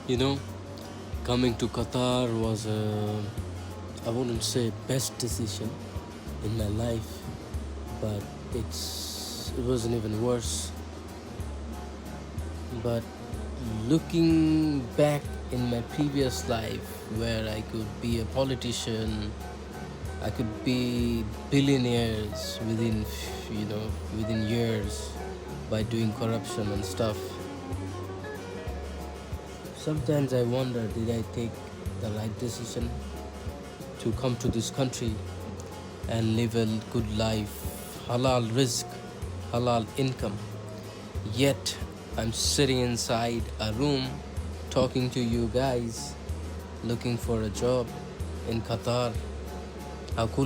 You know, coming to Qatar was I wouldn't say best decision in my life, but it wasn't even worse. But looking back in my previous life, where I could be a politician, I could be billionaires within years by doing corruption and stuff. Sometimes I wonder, did I take the right decision to come to this country and live a good life, halal risk, halal income? Yet I'm sitting inside a room talking to you guys, looking for a job in Qatar. How cool